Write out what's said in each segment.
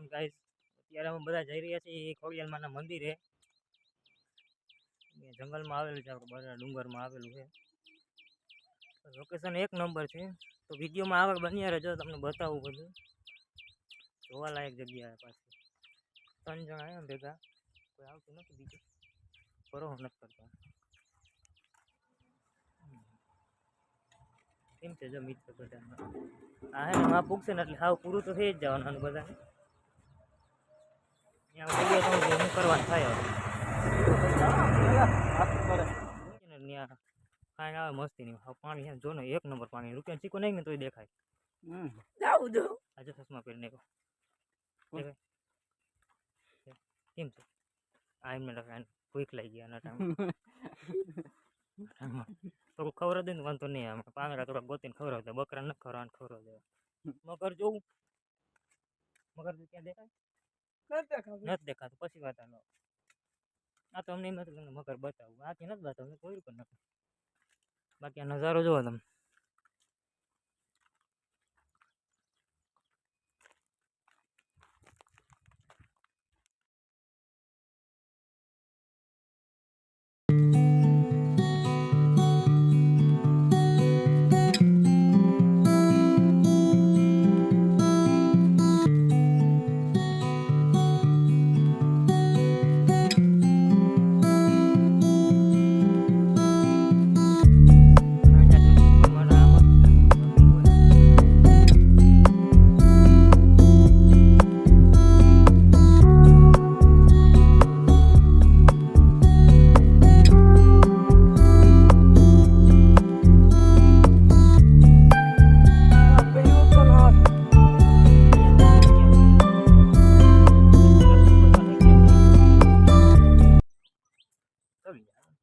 Morning guys. અત્યારે અમે બધા જઈ રહ્યા છીએ ખોડિયાલમાના મંદિરે। જંગલમાં આવેલું છે, આપણે બધા ડુંગરમાં આવેલું છે। લોકેશન એક નંબર છે, તો વિડીયોમાં આગળ બન્યા રહેજો, તમને બતાવું બધું। જોવાલાયક જગ્યા પાછી 3 જણા આવ્યા ભેગા, કોઈ આવતું નથી બીજું, બરોબર નથી કરતા। કેમ છે જો મિત્ર બધા આ હે ને પૂછશે ને એટલે હાવ પૂરું તો થઈ જ જવાનું બધા। ત્યાં જગ્યા તો શું કરવાનું થાય હવે ત્યાં કાંઈ આવે મસ્તી નહીં। પાણી છે જો ને એક નંબર પાણી, રૂપિયા ચીકો નહીં ને તોય દેખાય। આજે ચશ્મા પહેરીને દેખાય કેમ છે આ એમને ભૂખ લાગી ગયા ટાઈમ તો ખબર દે ને વાંધો નહીં। આમ પાંગડા થોડા ગોતીને ખવડાવતા, બકરા નથી ખવડાવવાનું, ખવડાવવા મગર જોવું, મગર ક્યાં દેખાય નથી દેખાતું, પછી વાત આનો આ તો અમને એમ હતું તમને મગર બતાવું, આથી નથી બતાવું, કોઈ પણ નથી। બાકી આ નજારો જોવો તમે,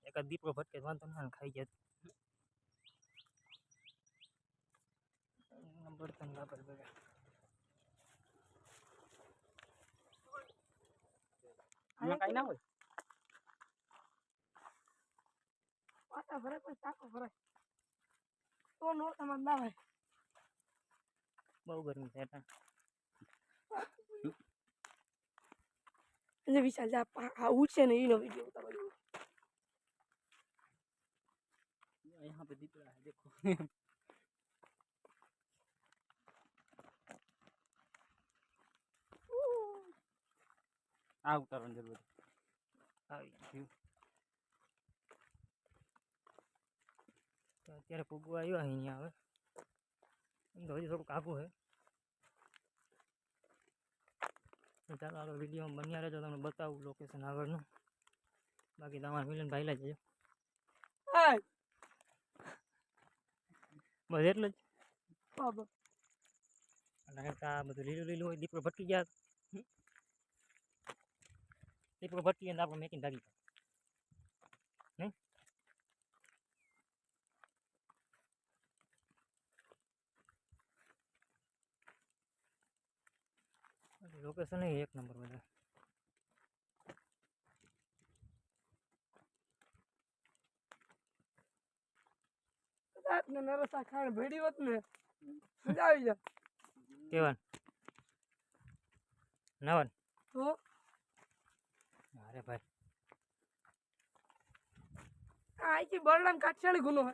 એકાદ દીપડો ભટકે વાંધો ના ખાઈ જાય। બર્તન વાપર બધા કઈ ના હોય, પાટા ભરે કોઈ ટાકો ભરે તો નો તમાર ના હોય। બહુ ગરમી છે એટલે વિશાલ આ ઉઠશે ને એનો વિડીયો ઉતારવાનો। यहाँ पे दिख रहा है देखो आ उतारવાની જરૂર આવી તો અત્યારે ફૂગો આવ્યો અહીંયા। હવે હજી થોડુંક આઘું છે, તો ચાલો આગળ વિડીયોમાં બન્યા રહેજો, તમને બતાવું લોકેશન આગળનું। બાકી તમારા મિલન ભાઈ જજો બસ એટલે જ આ બધું લીલું લીલું હોય, દીપડો ભટકી ગયા, દીપડો ભટકી ગયા આપણે મેકીને ભાગી નહીં। લોકેશન એક નંબર બધા, નરસા ખાણ ભેડી હોત ને મજા આવી જાય। કેવાન નવન તો અરે ભાઈ આ કે બરડામ કાઠિયાણી ગુનો હે,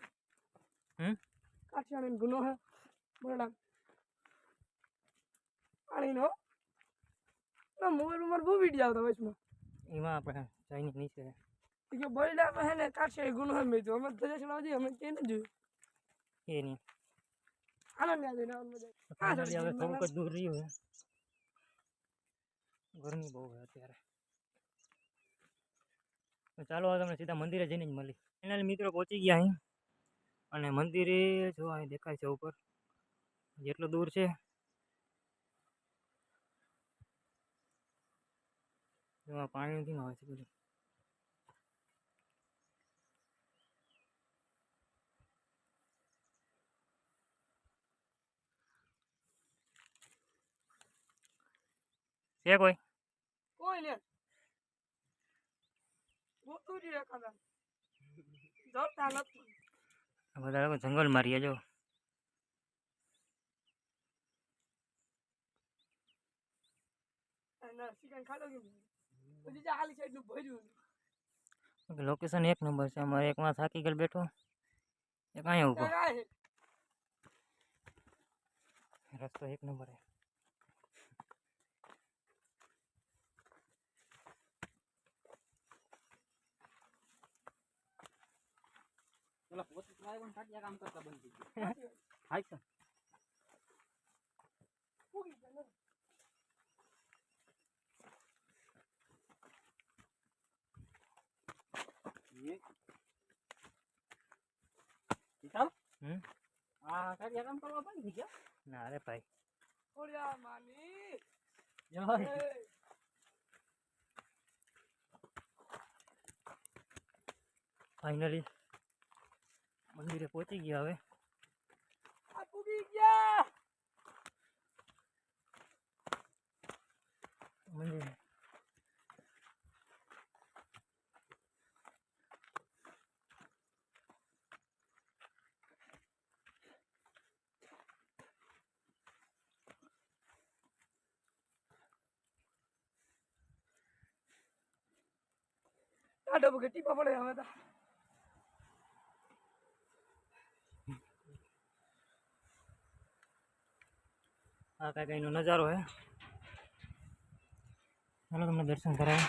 કાઠિયાણી ગુનો હે બરડામ પાણી નો ના મોર ઉમર બહુ વિડિયો આવતા વચમાં એમાં આપણે જઈને નીચે કે બરડામ હે ને કાઠિયાણી ગુનો હે મે તો અમે તો ચલાવજી અમે કે ન જોયું એ નહીં આનંદ આવે ના મજા આ હવે થોડુંક જ દૂર રહ્યું હે, ગરમી બહુ છે અત્યારે। તો ચાલો તમને સીધા મંદિરે જઈને જ મળી। ફાઇનલી મિત્રો પહોંચી ગયા અહીં, અને મંદિરે જો અહીં દેખાય છે ઉપર, જેટલું દૂર છે પાણી નથી આવે છે બધું। છે કોઈ કોઈ ને ગોતુરી એકાદા જોતા નથી, બધા જંગલ મારીએ જો। લોકેશન એક નંબર છે અમારે. એક માં થાકી ગયેલ બેઠો, એક અહીંયા ઊભો. રસ્તો એક નંબર છે. ચલો પોતે ડ્રાઈવર કાઢ્યા કામ કરતા બંધ થઈ ગયું. હાય સર ચાલ હા કાઢ્યા કામ કરવા બંધ થઈ ગયા. ના રે ભાઈ, ફાઇનલી મંદિરે પહોંચી ગયા. હવે મંદિરે આ કાંઈક અહીંનો નજારો હે. ચાલો તમને દર્શન કરાવે.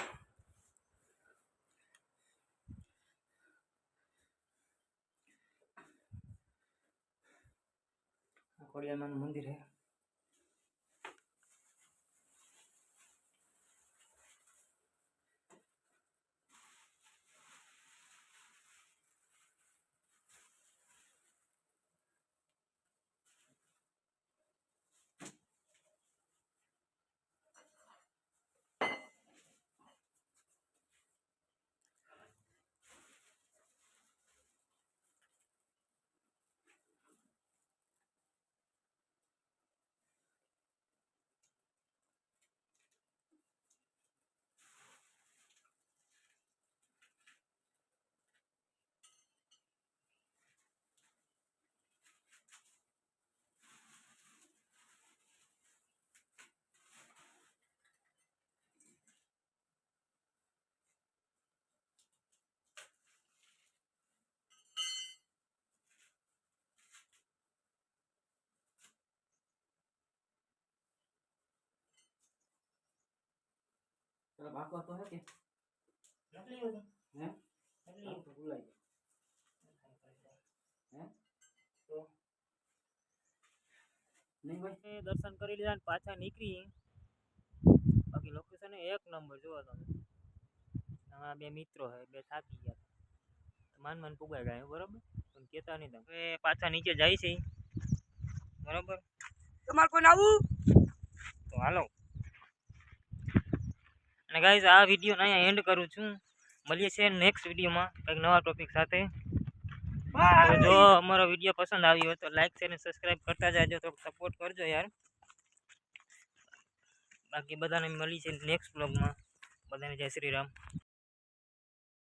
ખોડિયારમાંનું મંદિર હે. ચલો ભાગવા તો હે કે નકલી હોય હે નકલી તો ભૂલાઈ હે તો નહીં ભાઈ દર્શન કરી લીધા ને પાછા નીકળી. બાકી લોકેશન એક નંબર જોવો તમે. અમારા બે મિત્રો હે, બે થાકી ગયા. માન પુગાઈ ગયા બરોબર, પણ કેતા નહીં તમે. પાછા નીચે જાય છે બરોબર. તમારે કોઈને આવું તો હાલો. અને ગાઈઝ આ વિડીયો અહીંયા એન્ડ કરું છું. મળીએ છીએ નેક્સ્ટ વિડીયોમાં કંઈક નવા ટોપિક સાથે. તો જો અમારો વિડીયો પસંદ આવ્યો હોય તો લાઈક શેર અને સબસ્ક્રાઈબ કરતા જાજો, તો સપોર્ટ કરજો યાર. બાકી બધાને મળી છે નેક્સ્ટ બ્લોગમાં. બધાને જય શ્રી રામ.